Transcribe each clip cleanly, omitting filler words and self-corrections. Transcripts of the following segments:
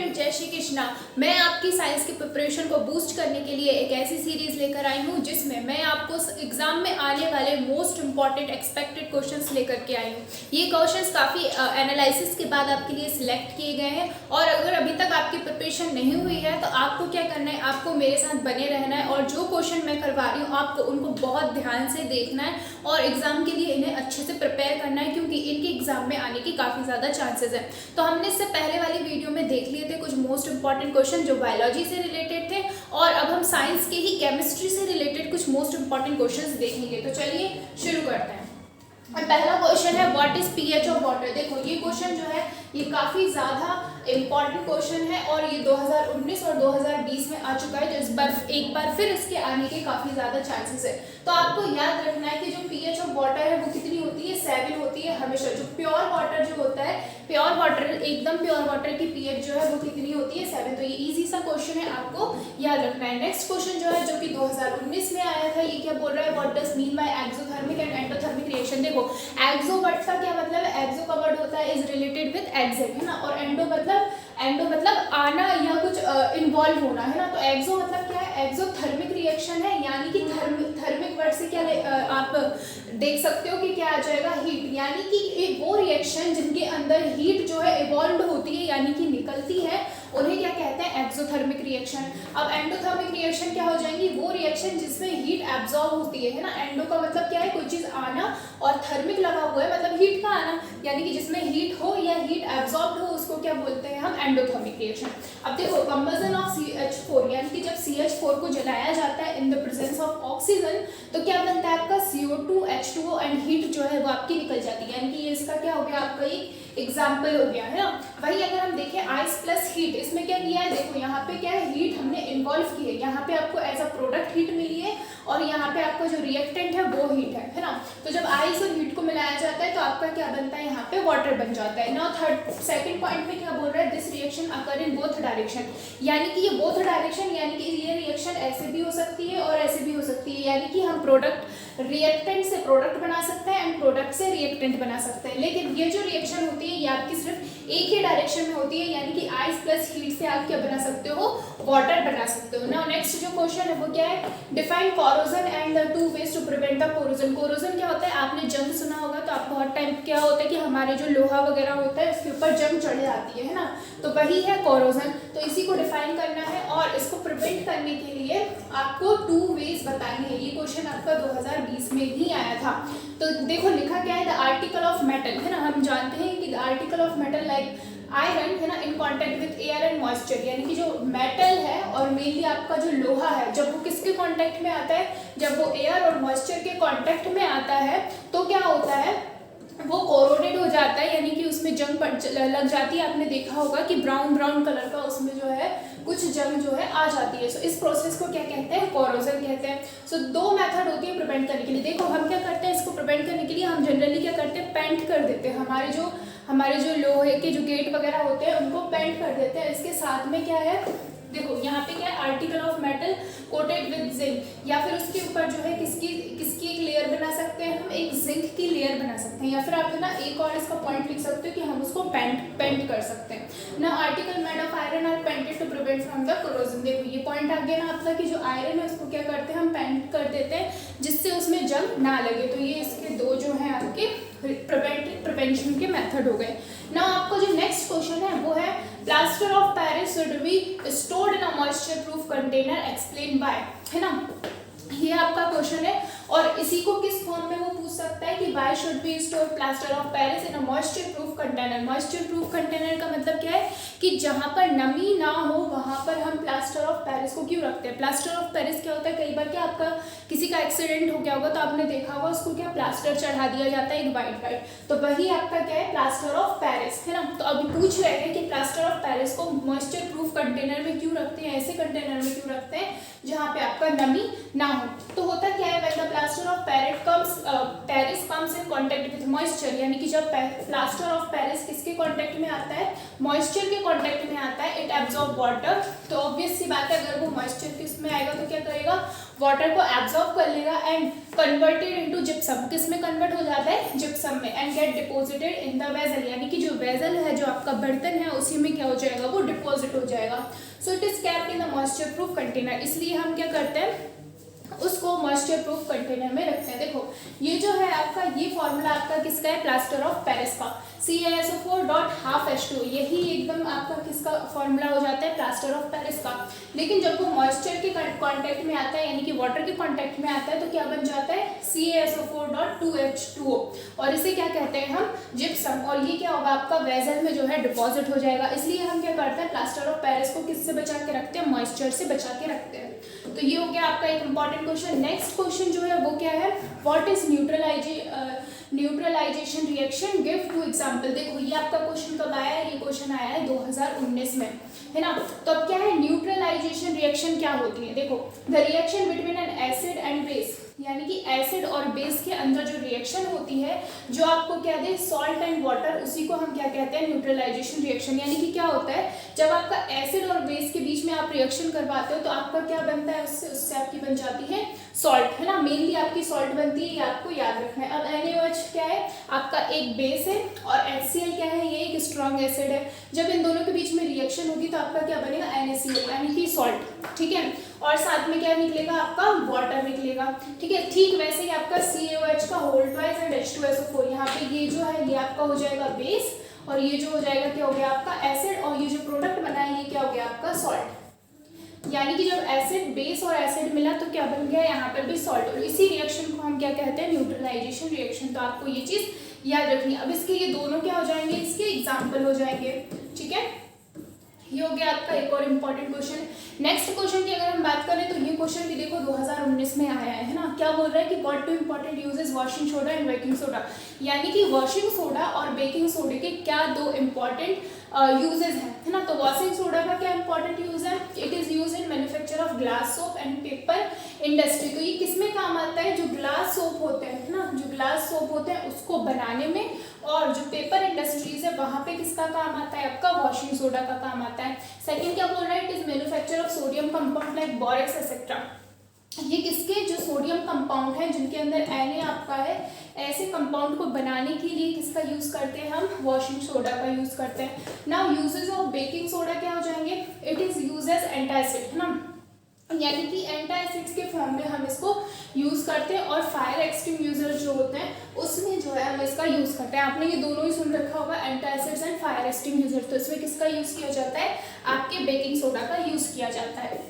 Student, जय श्री कृष्णा। मैं आपकी साइंस की प्रिपरेशन को बूस्ट करने के लिए एक ऐसी सीरीज लेकर आई हूँ जिसमें मैं आपको एग्जाम में आने वाले मोस्ट इंपॉर्टेंट एक्सपेक्टेड क्वेश्चंस लेकर के आई हूँ। ये क्वेश्चंस काफ़ी एनालिसिस के बाद आपके लिए सिलेक्ट किए गए हैं और अगर अभी तक आपकी प्रिपरेशन नहीं हुई है तो आपको क्या करना है, आपको मेरे साथ बने रहना है और जो क्वेश्चन मैं करवा रही हूँ आपको उनको बहुत ध्यान से देखना है और एग्जाम के लिए इन्हें अच्छे से प्रिपेयर करना है क्योंकि इनके एग्जाम में आने की काफ़ी ज़्यादा चांसेस है। तो हमने इससे पहले वाली वीडियो में देख लिए थे कुछ मोस्ट इंपॉर्टेंट क्वेश्चन जो बायोलॉजी से रिलेटेड थे और अब हम साइंस के ही केमिस्ट्री से रिलेटेड कुछ मोस्ट इंपॉर्टेंट क्वेश्चंस देखेंगे। तो चलिए शुरू करते हैं। और पहला क्वेश्चन है what is pH of water. देखो ये क्वेश्चन जो है ये काफ़ी ज़्यादा इम्पॉर्टेंट क्वेश्चन है और ये 2019 और 2020 में आ चुका है, तो इस बार एक बार फिर इसके आने के काफ़ी ज़्यादा चांसेस है। तो आपको याद रखना है कि जो पीएच ऑफ वाटर है वो कितनी होती है, 7 होती है हमेशा। जो प्योर वाटर जो होता है, प्योर वाटर एकदम प्योर वाटर की पीएच जो है वो कितनी होती है, 7। तो ये इजी सा क्वेश्चन है, आपको याद रखना है। नेक्स्ट क्वेश्चन जो है जो कि 2019 में आया था, ये क्या बोल रहा है, what does mean by exothermic and endothermic reaction. देखो एक्सो वर्ड का क्या मतलब है, एक्सो का वर्ड होता है इज रिलेटेड विद एक्सिट, है ना, और एंडो मतलब आना या कुछ इन्वॉल्व होना, है ना। तो एक्सो मतलब क्या है, एक्सोथर्मिक रिएक्शन है, यानी कि थर्मिक वर्ड से क्या आप देख सकते हो कि क्या आ जाएगा, हीट, यानी कि एक वो रिएक्शन जिनके अंदर हीट जो है इवॉल्व होती है यानी कि निकलती है, उन्हें क्या कहते हैं, एक्सोथर्मिक रिएक्शन। अब एंडोथर्मिक रिएक्शन क्या हो जाएंगी, वो रिएक्शन जिसमें हीट एब्जॉर्ब होती है ना। एंडो का मतलब क्या है, कोई चीज आना, और थर्मिक लगा हुआ है मतलब हीट का आना, यानी कि जिसमें हीट हो या हीट एब्जॉर्ब हो उसको क्या बोलते हैं हम, एंडोथर्मिक रिएक्शन। अब देखो कंबसन ऑफ CH4, यानी कि जब CH4 को जलाया जाता है in the presence of oxygen तो क्या बनता है आपका CO2 H2O एंड हीट जो है वो आपकी निकल जाती है, यानी कि ये इसका क्या हो गया, आपका एक एग्जाम्पल हो गया, है ना। वही अगर हम देखें आइस प्लस हीट, इसमें क्या किया है, देखो यहाँ पे क्या है, हीट हमने इन्वॉल्व की है, यहाँ पे आपको एज अ प्रोडक्ट हीट मिली है और यहाँ पे आपका जो रिएक्टेंट है वो हीट है ना। तो जब आइस और हीट को मिलाया जाता है तो आपका क्या बनता है, यहाँ पे वाटर बन जाता है ना। सेकंड पॉइंट में क्या बोल रहा है, this reaction occur in both direction, यानी कि ये बोथ डायरेक्शन, यानी कि ये रिएक्शन ऐसे भी हो सकती है और ऐसे भी हो सकती है, यानी कि हम प्रोडक्ट रिएक्टेंट से प्रोडक्ट बना सकते हैं एंड प्रोडक्ट से रिएक्टेंट बना सकते हैं। लेकिन ये जो रिएक्शन होती है ये आपकी सिर्फ एक ही डायरेक्शन में होती है, यानी कि आइस प्लस हीट से आप क्या बना सकते हो, वाटर बना सकते हो ना। नेक्स्ट जो क्वेश्चन है वो क्या है, define corrosion and the 2 ways to prevent the corrosion. Corrosion क्या होता है, आपने जंग सुना होगा, तो आपको हर टाइम क्या होता है कि हमारे जो लोहा वगैरह होता है उसके ऊपर जंग चढ़ जाती है ना, तो वही है कोरोजन। तो इसी को डिफाइन करना है और इसको प्रिवेंट करने के लिए आपको 2 वेज बतानी है। ये क्वेश्चन आपका 2020 में ही आया था। तो देखो लिखा क्या है, द आर्टिकल ऑफ मेटल, है ना, हम जानते हैं कि the article of metal like iron, है ना, in contact with air and moisture, यानी कि जो मेटल है और मेनली आपका जो लोहा है, जब वो किसके कांटेक्ट में आता है, जब वो एयर और मॉइस्चर के कांटेक्ट में आता है तो क्या होता है, वो कोरोडेड हो जाता है, यानी कि उसमें जंग लग जाती है। आपने देखा होगा कि ब्राउन कलर का उसमें जो है कुछ जंग जो है आ जाती है। सो इस प्रोसेस को क्या कहते हैं, कोरोजन कहते हैं। सो 2 मेथड होती है प्रिवेंट करने के लिए। देखो हम क्या करते हैं, इसको प्रिवेंट करने के लिए हम जनरली क्या करते हैं, पेंट कर देते हैं, हमारे जो लोहे के जो गेट वगैरह होते हैं उनको पेंट कर देते हैं। इसके साथ में क्या है, देखो यहाँ पे क्या है, article of metal coated with zinc, या फिर उसके ऊपर जो है किसकी एक लेयर बना सकते हैं, हम एक जिंक की लेयर बना सकते हैं, या फिर आप ना एक और इसका पॉइंट लिख सकते हो कि हम उसको पेंट कर सकते हैं ना। Article made of iron are painted to prevent from the corrosion. देखो ये पॉइंट आ गया ना आपका कि जो आयरन है उसको क्या करते हैं, हम पेंट कर देते हैं जिससे उसमें जंग ना लगे। तो ये इसके 2 जो है आपके प्रिवेंशन के मेथड हो गए ना। आपको जो नेक्स्ट क्वेश्चन है वो है plaster of Paris should be stored in a moisture proof container, explain by, है ना। ये आपका क्वेश्चन है और इसी को किस फॉर्म में वो पूछ सकता है कि why should be store plaster of Paris in a moisture proof container. Moisture proof container का मतलब क्या है कि जहाँ पर नमी ना हो वहाँ पर हम प्लास्टर ऑफ पेरिस को क्यों रखते हैं। प्लास्टर ऑफ पेरिस क्या होता है, कई बार क्या आपका किसी का एक्सीडेंट हो गया होगा तो आपने देखा होगा उसको क्या प्लास्टर चढ़ा दिया जाता है एक वाइट, तो वही आपका क्या है, प्लास्टर ऑफ पेरिस, है ना। तो अभी पूछ रहे हैं कि प्लास्टर ऑफ पेरिस को मॉइस्चर प्रूफ कंटेनर में क्यों रखते हैं, ऐसे कंटेनर में क्यों रखते हैं जहाँ पे आपका नमी ना हो। तो होता क्या है, when the plaster of Paris comes in contact with moisture, यानी कि जब प्लास्टर ऑफ पेरिस किसके कांटेक्ट में आता है, मॉइस्चर के कांटेक्ट में आता है, इट एब्जॉर्ब वाटर। तो ऑब्वियस सी बात है अगर वो मॉइस्चर किसमें आएगा तो क्या करेगा, वाटर को एब्जॉर्ब कर लेगा एंड कन्वर्टेड इनटू जिप्सम, किसमें कन्वर्ट हो जाता है, जिप्सम में, and get deposited in the vessel, यानी कि जो वेजल है, जो आपका बर्तन है उसी में क्या हो जाएगा, वो डिपॉजिट हो जाएगा। So it is capped in the moisture proof container, इसलिए हम क्या करते हैं उसको मॉइस्चर प्रूफ कंटेनर में रखते हैं। देखो ये जो है आपका, ये फॉर्मूला आपका किसका है, प्लास्टर ऑफ पेरिस का, CaSO4.12H2, यही एकदम आपका किसका फॉर्मूला हो जाता है, प्लास्टर ऑफ पेरिस का। लेकिन जब वो मॉइस्चर के कांटेक्ट में आता है, यानी कि वाटर के कांटेक्ट में आता है, तो क्या बन जाता है, CaSO4.2H2O, और इसे क्या कहते हैं हम, जिप्सम। और ये क्या होगा आपका वेसल में जो है डिपॉजिट हो जाएगा। इसलिए हम क्या करते हैं, प्लास्टर ऑफ पेरिस को किससे बचा के रखते हैं, मॉइस्चर से बचा के रखते हैं। तो ये हो गया आपका एक इंपॉर्टेंट क्वेश्चन। नेक्स्ट क्वेश्चन जो है वो क्या है, what is neutralisation reaction, give 2 example. देखो ये आपका क्वेश्चन कब आया है, ये क्वेश्चन आया है 2019 में, है ना। तो अब क्या है, न्यूट्रलाइजेशन रिएक्शन क्या होती है, देखो the reaction between N acid and base, यानी कि एसिड और बेस के अंदर जो रिएक्शन होती है, जो आपको क्या दे, सॉल्ट एंड वाटर, उसी को हम क्या कहते हैं, न्यूट्रलाइजेशन रिएक्शन। यानी कि क्या होता है, जब आपका एसिड और बेस के बीच में आप रिएक्शन करवाते हो तो आपका क्या बनता है, उससे आपकी बन जाती है सॉल्ट, है ना। मेनली आपकी सॉल्ट बनती है, ये आपको याद रखना है। अब NaOH क्या है, आपका एक बेस है, और HCl क्या है, ये एक स्ट्रॉन्ग एसिड है। जब इन दोनों के बीच में रिएक्शन होगी तो आपका क्या बनेगा, NaCl, यानी कि सॉल्ट, ठीक है। और साथ में क्या निकलेगा, आपका वाटर निकलेगा, ठीक है। ठीक वैसे ही आपका CaOH का होल ट्वाइस एंड H2SO4, यहाँ पे ये जो है ये आपका हो जाएगा बेस, और ये जो हो जाएगा क्या हो गया आपका एसिड, और ये जो प्रोडक्ट बना है ये क्या हो गया आपका सॉल्ट। यानी कि जब एसिड, बेस और एसिड मिला तो क्या बन गया, यहाँ पर भी सॉल्ट, और इसी रिएक्शन को हम क्या कहते हैं, न्यूट्रलाइजेशन रिएक्शन। तो आपको ये चीज याद रखनी है। अब इसके ये दोनों क्या हो जाएंगे, इसके एग्जाम्पल हो जाएंगे, ठीक है। ये हो गया आपका एक और इम्पॉर्टेंट क्वेश्चन। नेक्स्ट क्वेश्चन की अगर हम बात करें तो ये क्वेश्चन भी देखो 2019 में आया है ना। क्या बोल रहा है कि what two important uses washing soda and baking soda, यानी कि वॉशिंग सोडा और बेकिंग सोडे के क्या 2 इंपॉर्टेंट यूजेस हैं, है ना। तो वॉशिंग सोडा का क्या इंपॉर्टेंट यूज है, it is use in manufacture of glass soap and paper industry. तो ये किसमें काम आता है, जो ग्लास सोप होते हैं ना, जो ग्लास सोप होते हैं उसको बनाने में, और जो पेपर इंडस्ट्रीज है वहां पे किसका काम आता है, आपका वॉशिंग सोडा का काम आता है। सेकंड क्या बोल रहा है, it is manufacture of sodium compound like borax etcetera. ये किसके, जो सोडियम कंपाउंड है जिनके अंदर Na आपका है, ऐसे कंपाउंड को बनाने के लिए किसका यूज करते हैं हम, वॉशिंग सोडा का यूज करते हैं। Now uses of baking soda क्या हो जाएंगे, it is use as antacid, है ना, यानी कि एंटासिड्स के फॉर्म में हम इसको यूज करते हैं। और फायर एक्सटिंग्विशर जो होते हैं उसमें जो है हम इसका यूज करते हैं। आपने ये दोनों ही सुन रखा होगा, एंटासिड्स एंड फायर एक्सटिंग्विशर। तो इसमें किसका यूज किया जाता है, आपके बेकिंग सोडा का यूज किया जाता है।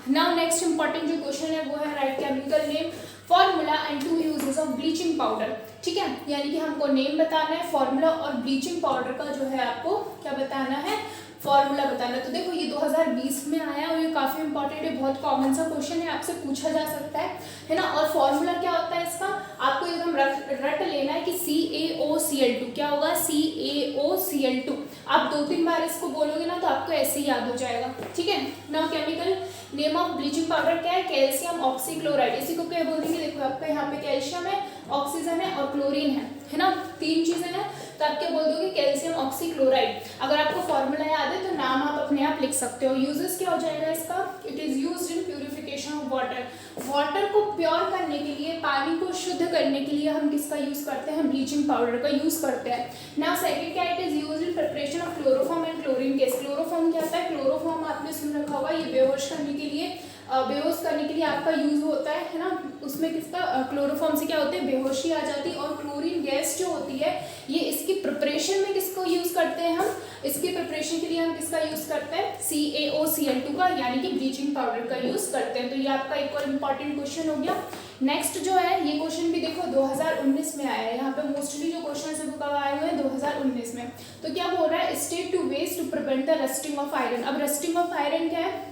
नाउ नेक्स्ट इंपॉर्टेंट जो क्वेश्चन है वो है right chemical name, formula and 2 uses of bleaching powder, ठीक है। यानी कि हमको नेम बताना है, फॉर्मूला और ब्लीचिंग पाउडर का जो है आपको क्या बताना है, फॉर्मूला बताना है। तो देखो ये 2020 में आया और ये काफी इंपॉर्टेंट है, बहुत कॉमन सा क्वेश्चन है, आपसे पूछा जा सकता है ना। और फॉर्मूला क्या होता है इसका, आपको एकदम रट लेना है कि CaOCl2, क्या होगा, CaOCl2। आप 2-3 बार इसको बोलोगे ना तो आपको ऐसे ही याद हो जाएगा, ठीक है। Now chemical name of bleaching powder क्या है, कैल्शियम ऑक्सीक्लोराइड। इसी को क्या बोलेंगे, देखो आपका यहाँ पे कैल्शियम है, ऑक्सीजन है और क्लोरीन है ना, 3 चीजें हैं। तो आप क्या बोल दोगे, कैल्शियम ऑक्सीक्लोराइड। अगर आपको फॉर्मूला याद है तो नाम आप अपने आप लिख सकते हो। यूजेस क्या हो जाएगा इसका, it is used in purification of water. Water को प्योर करने के लिए, पानी को शुद्ध करने के लिए हम किसका यूज करते हैं, ब्लीचिंग पाउडर का यूज करते हैं। नाउ सेकंड क्या, it is used in preparation of chloroform and chlorine gas. Chloroform क्या होता है, क्लोरोफॉर्म आपने सुन रखा होगा, ये बेहोश करने के लिए, बेहोश करने के लिए आपका यूज होता है ना। उसमें किसका, क्लोरोफॉर्म से क्या होते हैं, बेहोशी आ जाती है। और क्लोरीन गैस जो होती है ये इसकी प्रिपरेशन में किसको यूज करते हैं हम, इसकी प्रिपरेशन के लिए हम किसका यूज करते हैं, CaOCl2 का, यानी कि ब्लीचिंग पाउडर का यूज करते हैं। तो ये आपका एक और इम्पॉर्टेंट क्वेश्चन हो गया। नेक्स्ट जो है ये क्वेश्चन भी देखो 2019 में आया है, यहाँ पे मोस्टली जो क्वेश्चन है वो कब आए हुए हैं, 2019 में। तो क्या बोल रहा है, state two ways to prevent the rusting of iron. अब रस्टिंग ऑफ आयरन क्या है,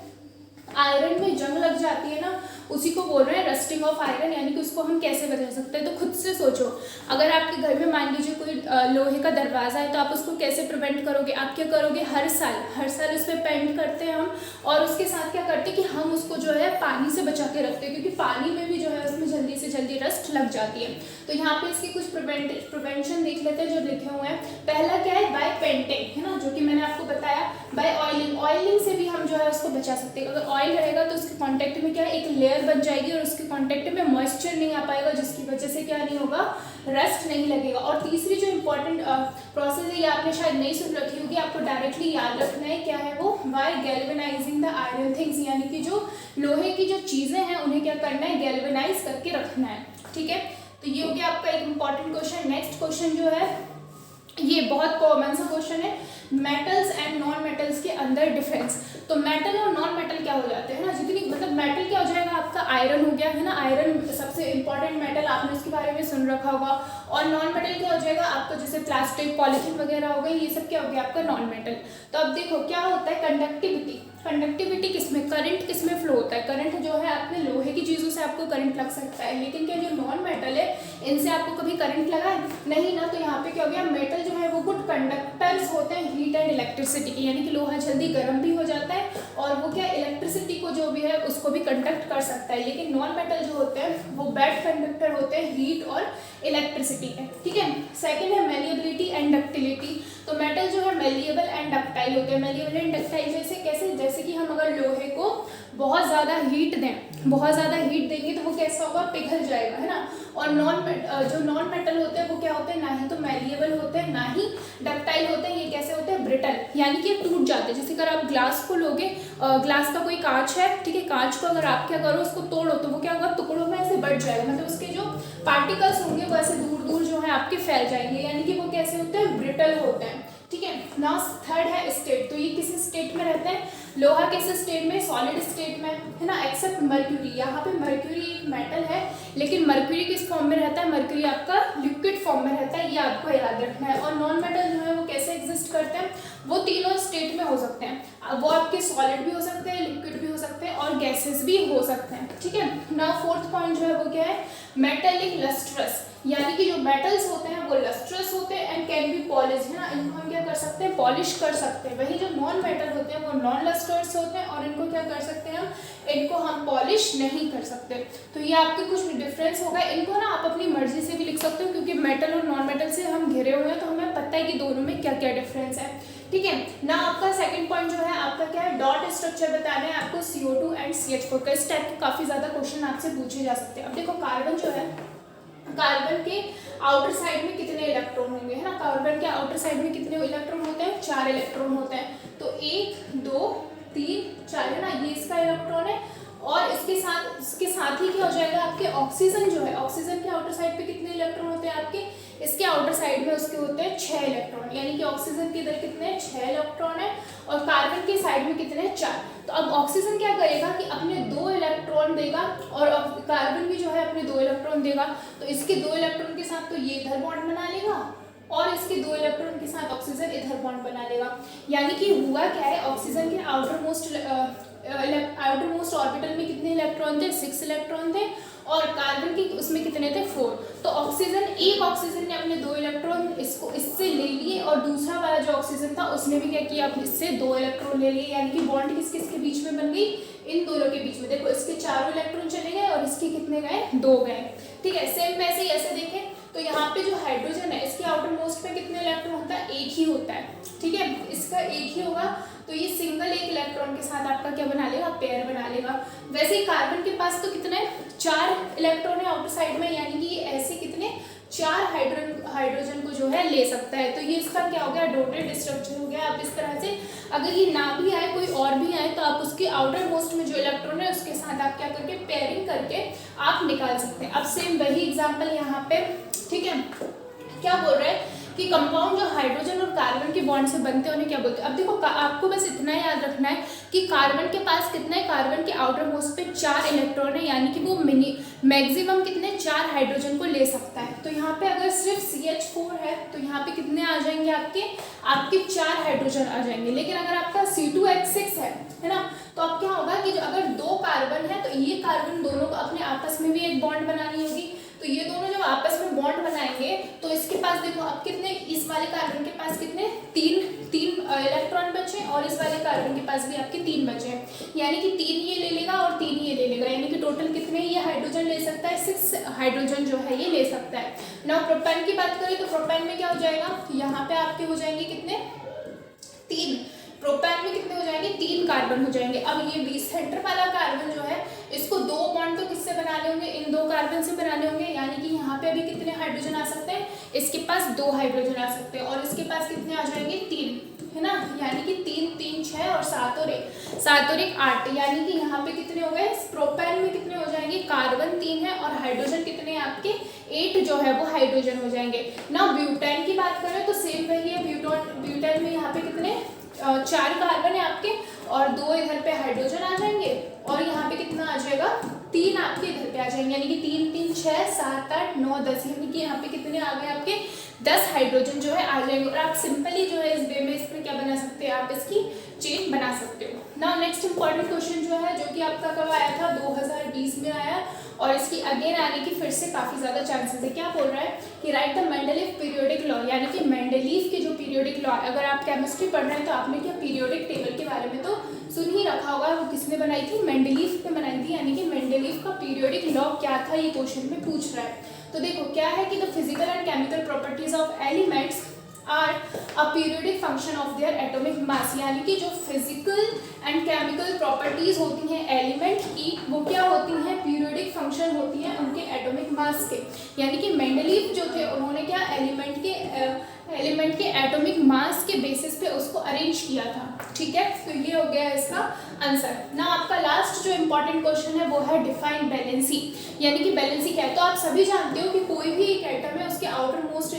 आयरन में जंग लग जाती है ना, उसी को बोल रहे हैं रस्टिंग ऑफ आयरन, यानी कि उसको हम कैसे बचा सकते हैं। तो खुद से सोचो, अगर आपके घर में मान लीजिए कोई लोहे का दरवाजा है तो आप उसको कैसे प्रिवेंट करोगे, आप क्या करोगे, हर साल उस पर पेंट करते हैं हम, और उसके साथ क्या करते हैं कि हम उसको जो है पानी से बचा के रखते हैं, क्योंकि पानी में भी जो है उसमें जल्दी से जल्दी रस्ट लग जाती है। तो यहाँ पे इसकी कुछ प्रिवेंशन देख लेते हैं जो लिखे हुए हैं। पहला क्या है, बाय पेंटिंग, है ना, जो कि मैंने आपको बताया। बाय ऑयलिंग से भी हम जो है उसको बचा सकते हैं। अगर ऑयल रहेगा तो उसके कॉन्टेक्ट में क्या है, एक लेयर बन जाएगी और उसके कांटेक्ट में मॉइस्चर नहीं आ पाएगा, जिसकी वजह से क्या नहीं होगा, रस्ट नहीं लगेगा। और तीसरी जो इंपॉर्टेंट प्रोसेस है, ये आपने शायद नहीं सुन रखी होगी, आपको डायरेक्टली याद रखना है, क्या है वो, by galvanising the iron things, यानी कि जो लोहे की जो चीज़ें हैं उन्हें क्या करना है, गैल्वेनाइज करके रखना है। ठीक है, तो ये हो गया आपका एक इम्पॉर्टेंट क्वेश्चन। नेक्स्ट क्वेश्चन जो है ये बहुत कॉमन सा क्वेश्चन है, मेटल्स एंड नॉन मेटल्स के अंदर डिफरेंस। तो मेटल और नॉन मेटल क्या हो जाते हैं ना, जितनी मतलब मेटल क्या हो जाएगा आपका, आयरन हो गया है ना, आयरन सबसे इंपॉर्टेंट मेटल, आपने इसके बारे में सुन रखा होगा। और नॉन मेटल क्या हो जाएगा आपका, जैसे प्लास्टिक, पॉलीथीन वगैरह हो गई, ये सब क्या हो गया आपका नॉन मेटल। तो अब देखो क्या होता है, कंडक्टिविटी, कंडक्टिविटी किसमें, करंट किसमें फ्लो होता है, करंट जो है आपने लोहे की चीज़ों से आपको करंट लग सकता है, लेकिन क्या जो नॉन मेटल है इनसे आपको कभी करंट लगा है नहीं ना। तो यहाँ पे क्या हो गया, मेटल जो है वो गुड कंडक्टर्स होते हैं हीट एंड इलेक्ट्रिसिटी की, यानी कि लोहा जल्दी गर्म भी हो जाता है और वो क्या इलेक्ट्रिसिटी को जो भी है उसको भी कंडक्ट कर सकता है। लेकिन नॉन मेटल जो होते हैं वो बैड कंडक्टर होते हैं हीट और इलेक्ट्रिसिटी के। ठीक है, सेकेंड है मेलिएबिलिटी एंड डक्टिलिटी। तो मेटल जो है मेलिएबल एंड डक्टाइल होते हैं। मेलिएबल एंड डक्टाइल जैसे कैसे, जैसे कि हम अगर लोहे को बहुत ज़्यादा हीट दें, बहुत ज़्यादा हीट देंगे तो वो कैसा होगा, पिघल जाएगा, है ना। और जो नॉन मेटल होते हैं वो क्या होते हैं, ना ही तो मेलिएबल होते हैं ना ही डक्टाइल होते हैं, ये कैसे होते हैं, ब्रिटल, यानी कि ये टूट जाते हैं। जैसे अगर आप ग्लास को लोगे, ग्लास का कोई कांच है, ठीक है, कांच को अगर आप क्या करो उसको तोड़ो तो वो क्या होगा, टुकड़ों में ऐसे बढ़ जाएगा, मतलब उसके जो पार्टिकल्स होंगे वो ऐसे दूर दूर जो है आपके फैल जाएंगे, यानी कि वो कैसे होते हैं, ब्रिटल होते हैं। ठीक है, नाउ थर्ड है स्टेट। तो ये किस स्टेट में रहते हैं, लोहा किस स्टेट में, सॉलिड स्टेट में, है ना, एक्सेप्ट मर्क्यूरी। यहाँ पे मर्क्यूरी एक मेटल है, लेकिन मर्क्यूरी किस फॉर्म में रहता है, मर्क्यूरी आपका लिक्विड फॉर्म में रहता है, ये आपको याद रखना है। और नॉन मेटल जो है वो कैसे एग्जिस्ट करते हैं, वो तीनों स्टेट में हो सकते हैं, वो आपके सॉलिड भी हो सकते हैं, लिक्विड भी हो सकते हैं और गैसेस भी हो सकते हैं। ठीक है, नाउ फोर्थ पॉइंट जो है वो क्या है, मेटेलिक लस्ट्रस, यानी कि जो मेटल्स होते हैं वो लस्ट्रस होते हैं एंड कैन बी पॉलिश, है ना, इनको हम क्या कर सकते हैं, पॉलिश कर सकते हैं। वही जो नॉन मेटल होते हैं वो नॉन लस्ट्रस होते हैं और इनको क्या कर सकते हैं, इनको हम पॉलिश नहीं कर सकते। तो ये आपके कुछ डिफरेंस होगा, इनको ना आप अपनी मर्जी से भी लिख सकते हो, क्योंकि मेटल और नॉन मेटल से हम घिरे हुए हैं तो हमें पता है कि दोनों में क्या क्या डिफरेंस है। ठीक है ना, आपका सेकंड पॉइंट जो है आपका क्या है, डॉट स्ट्रक्चर बताना है आपको CO2 एंड CH4 का। इस टाइप के काफी ज्यादा क्वेश्चन आपसे पूछे जा सकते हैं। अब देखो कार्बन जो है, कार्बन के आउटर साइड में कितने इलेक्ट्रॉन होंगे, है ना, कार्बन के आउटर साइड में कितने इलेक्ट्रॉन होते हैं, 4 इलेक्ट्रॉन होते हैं। तो 1 2 3 4, है ना, ये इसका इलेक्ट्रॉन है। और इसके साथ ही क्या हो जाएगा, आपके ऑक्सीजन जो है, ऑक्सीजन के आउटर साइड पे कितने इलेक्ट्रॉन होते हैं आपके, इसके आउटर साइड में उसके होते हैं 6 इलेक्ट्रॉन, यानी कि ऑक्सीजन के इधर कितने 6 इलेक्ट्रॉन है और कार्बन के साइड में कितने 4। तो अब ऑक्सीजन क्या करेगा कि अपने 2 इलेक्ट्रॉन देगा और कार्बन भी जो है अपने 2 इलेक्ट्रॉन देगा। तो इसके 2 इलेक्ट्रॉन के साथ तो ये इधर बॉन्ड बना लेगा और इसके 2 इलेक्ट्रॉन के साथ ऑक्सीजन इधर बॉन्ड बना लेगा। यानी कि हुआ क्या है, ऑक्सीजन के आउटर मोस्ट ऑर्बिटल में कितने इलेक्ट्रॉन थे, 6 इलेक्ट्रॉन थे और कार्बन की उसमें कितने थे, 4। तो एक ऑक्सीजन ने अपने 2 इलेक्ट्रॉन इससे ले लिए और दूसरा वाला जो ऑक्सीजन था उसने भी क्या किया, इससे 2 इलेक्ट्रॉन ले लिए, यानी कि बॉन्ड किस किस के बीच में बन गई, इन दोनों के बीच में। देखो इसके 4 इलेक्ट्रॉन चले गए और इसके कितने गए, 2 गए। ठीक है, सेम वैसे ही ऐसे देखें तो यहाँ पे जो हाइड्रोजन है इसके आउटर मोस्ट पे कितने इलेक्ट्रॉन होता है, एक ही होता है। ठीक है, इसका एक ही होगा तो ये सिंगल एक इलेक्ट्रॉन के साथ आपका क्या बना लेगा, पेयर बना लेगा। वैसे ही कार्बन के पास तो कितने 4 इलेक्ट्रॉन है आउटर साइड में, यानी कि ये ऐसे कितने 4 हाइड्रोजन को जो है ले सकता है। तो ये इसका क्या हो गया, डोटेड स्ट्रक्चर हो गया। आप इस तरह से अगर ये ना भी आए कोई और भी आए तो आप उसके आउटर मोस्ट में जो इलेक्ट्रॉन है उसके साथ आप क्या करके पेयरिंग करके आप निकाल सकते हैं। अब सेम वही एग्जाम्पल यहाँ पे, ठीक है, क्या बोल रहे हैं कि कंपाउंड जो हाइड्रोजन और कार्बन के बॉन्ड से बनते हैं उन्हें क्या बोलते हैं। अब देखो आपको बस इतना याद रखना है कि कार्बन के पास कितना है, कार्बन के आउटर मोस्ट पे 4 इलेक्ट्रॉन है, यानी कि वो मैक्सिमम कितने 4 हाइड्रोजन को ले सकता है। तो यहाँ पे अगर सिर्फ CH4 है तो यहाँ पे कितने आ जाएंगे, आपके 4 हाइड्रोजन आ जाएंगे। लेकिन अगर आपका C2H6 है ना, तो अब क्या होगा कि जो अगर 2 कार्बन है तो ये कार्बन दोनों को अपने आपस में भी एक बॉन्ड बनानी होगी। तो ये दोनों जब आपस में बॉन्ड बनाएंगे तो इसके पास देखो अब कितने, इस वाले कार्बन के पास कितने 3 इलेक्ट्रॉन बचे और इस वाले कार्बन के पास भी आपके 3 बचे हैं, यानी कि 3 ये ले लेगा और 3 ये ले लेगा, यानी कि टोटल कितने ये हाइड्रोजन ले सकता है, 6 हाइड्रोजन जो है ये ले सकता है। नाउ प्रोपेन की बात करें तो प्रोपेन में क्या हो जाएगा, यहाँ पे आपके हो जाएंगे कितने 3, प्रोपेन में कितने हो जाएंगे 3 कार्बन हो जाएंगे। अब ये 20 सेंटर वाला कार्बन जो है इसको 2 बॉन्ड तो किससे बनाने होंगे, इन 2 कार्बन से बनाने होंगे, यानी कि यहाँ पे अभी कितने हाइड्रोजन आ सकते हैं, इसके पास 2 हाइड्रोजन आ सकते हैं और इसके पास कितने आ जाएंगे 3, है ना, यानी कि 3 3 6 और 7 और 1 8, यानी कि यहाँ पे कितने हो गए, प्रोपेन में कितने हो जाएंगे, कार्बन 3 है और हाइड्रोजन कितने हैं आपके 8 जो है वो हाइड्रोजन हो जाएंगे ना। ब्यूटेन की बात करें तो सेम वही है, ब्यूटेन में यहाँ पे कितने 4 कार्बन है आपके और 2 इधर पे हाइड्रोजन आ जाएंगे और यहाँ पे कितना आ जाएगा 3 आपके इधर पे आ जाएंगे, यानी कि 3 3 6 7 8 9 10, यानी कि यहाँ पे कितने आ गए आपके 10 हाइड्रोजन जो है आ जाएंगे। और आप सिंपली जो है इस वे में इसमें क्या बना सकते हैं, आप इसकी चेन बना सकते हो ना। नेक्स्ट इंपॉर्टेंट क्वेश्चन जो है, जो कि आपका कब आया था, 2020 में आया और इसकी अगेन आने की फिर से काफ़ी ज़्यादा चांसेस है। क्या बोल रहा है कि right the Mendeleev periodic law, यानी कि मेंडलीव के जो पीरियोडिक लॉ, अगर आप केमिस्ट्री पढ़ रहे हैं तो आपने क्या पीरियोडिक टेबल के बारे में तो सुन ही रखा होगा, वो किसने बनाई थी, मेंडलीव ने बनाई थी। यानी कि मेंडलीव का पीरियोडिक लॉ क्या था, ये क्वेश्चन में पूछ रहा है। तो देखो क्या है कि the physical and chemical properties of elements are a periodic function of their atomic mass, यानी कि जो फिजिकल एंड केमिकल प्रॉपर्टीज होती हैं एलिमेंट की, वो क्या होती हैं, पीरियोडिक फंक्शन होती हैं उनके एटॉमिक मास के। यानी कि मेंडलीव जो थे उन्होंने क्या एलिमेंट के एटॉमिक मास के बेसिस पे उसको अरेंज किया था। ठीक है, तो ये हो गया इसका आंसर ना। आपका लास्ट जो इम्पोर्टेंट क्वेश्चन है वो है डिफाइन वैलेंसी, यानी कि वैलेंसी क्या है। तो आप सभी जानते हो कि कोई भी एक एटम है उसके आउटर मोस्ट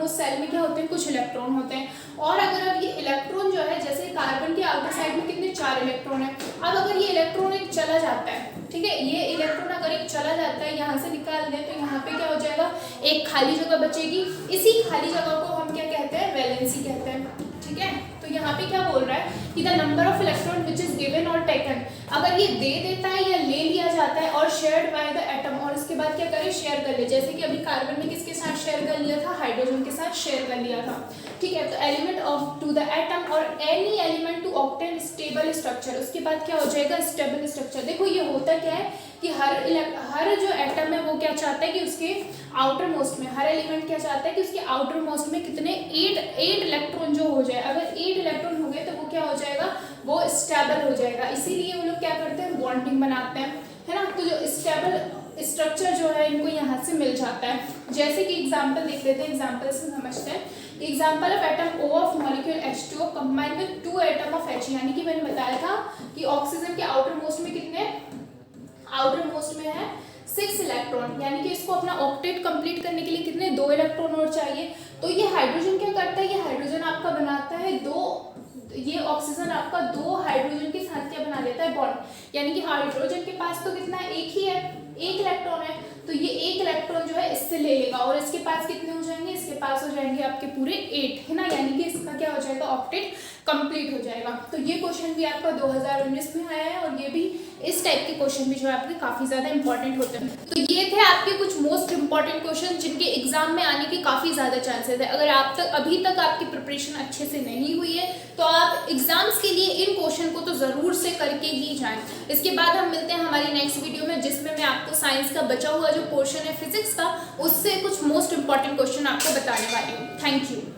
सेल में क्या होते हैं, कुछ इलेक्ट्रॉन होते हैं। और अगर अब ये इलेक्ट्रॉन जो है, जैसे कार्बन के आउटर साइड में कितने 4 इलेक्ट्रॉन है, अब अगर ये इलेक्ट्रॉन एक चला जाता है, ठीक है, ये इलेक्ट्रॉन अगर एक चला जाता है, यहाँ से निकाल दें तो यहाँ पे क्या हो जाएगा, एक खाली जगह बचेगी। इसी खाली जगह को हम क्या कहते हैं, वैलेंसी कहते हैं। ठीक है, तो यहाँ पे क्या बोल रहा है कि the number of electron which is given और टेकन, अगर ये दे देता है या ले लिया जाता है और शेयर्ड बाय द एटम, और इसके बाद क्या करे, शेयर कर ले। जैसे कि अभी कार्बन ने किसके साथ शेयर कर लिया था, हाइड्रोजन के साथ शेयर कर लिया था। ठीक है, तो element of to the atom और any element to obtain stable structure, उसके बाद क्या हो जाएगा, स्टेबल स्ट्रक्चर। देखो ये होता क्या है कि हर जो एटम है वो क्या चाहता है कि उसके आउटर मोस्ट में, हर एलिमेंट क्या चाहता है कि उसके आउटर मोस्ट में कितने 8 इलेक्ट्रॉन जो हो जाए। अगर 8 इलेक्ट्रॉन हो गए तो वो क्या हो जाएगा, वो स्टेबल हो जाएगा। इसीलिए वो लोग क्या करते हैं, बॉन्डिंग बनाते हैं, है ना। तो जो स्टेबल स्ट्रक्चर जो है इनको यहाँ से मिल जाता है। जैसे कि एग्जाम्पल देख लेते हैं, एग्जाम्पल से समझते हैं। Example of atom O of molecule H2O combined with 2 atom of H, यानी कि मैंने बताया था कि ऑक्सीजन के आउटर मोस्ट में कितने, आउटर मोस्ट में है 6 इलेक्ट्रॉन, यानी कि इसको अपना ऑक्टेट कंप्लीट करने के लिए कितने 2 इलेक्ट्रॉन और चाहिए। तो ये हाइड्रोजन क्या करता है, ये हाइड्रोजन आपका बनाता है ये ऑक्सीजन आपका 2 हाइड्रोजन के साथ क्या बना लेता है, बॉन्ड। यानी कि हाइड्रोजन के पास तो कितना है, एक ही है, 1 इलेक्ट्रॉन है, तो ये 1 इलेक्ट्रॉन जो है इससे ले लेगा और इसके पास कितने हो जाएंगे, इसके पास हो जाएंगे आपके पूरे 8, है ना। यानी कि इसका क्या हो जाएगा, ऑक्टेट कंप्लीट हो जाएगा। तो ये क्वेश्चन भी आपका 2019 में आया है और ये भी इस टाइप के क्वेश्चन भी जो है आपके काफ़ी ज़्यादा इंपॉर्टेंट होते हैं। तो ये थे आपके कुछ मोस्ट इंपॉर्टेंट क्वेश्चन जिनके एग्जाम में आने के काफ़ी ज़्यादा चांसेस है। अगर अभी तक आपकी प्रिपरेशन अच्छे से नहीं हुई है तो आप एग्जाम्स के लिए इन क्वेश्चन को तो ज़रूर से करके ही जाएं। इसके बाद हम मिलते हैं हमारी नेक्स्ट वीडियो में, जिसमें मैं आपको साइंस का बचा हुआ जो पोर्शन है फिजिक्स का, उससे कुछ मोस्ट इंपॉर्टेंट क्वेश्चन आपको बताने वाली हूँ। Thank you.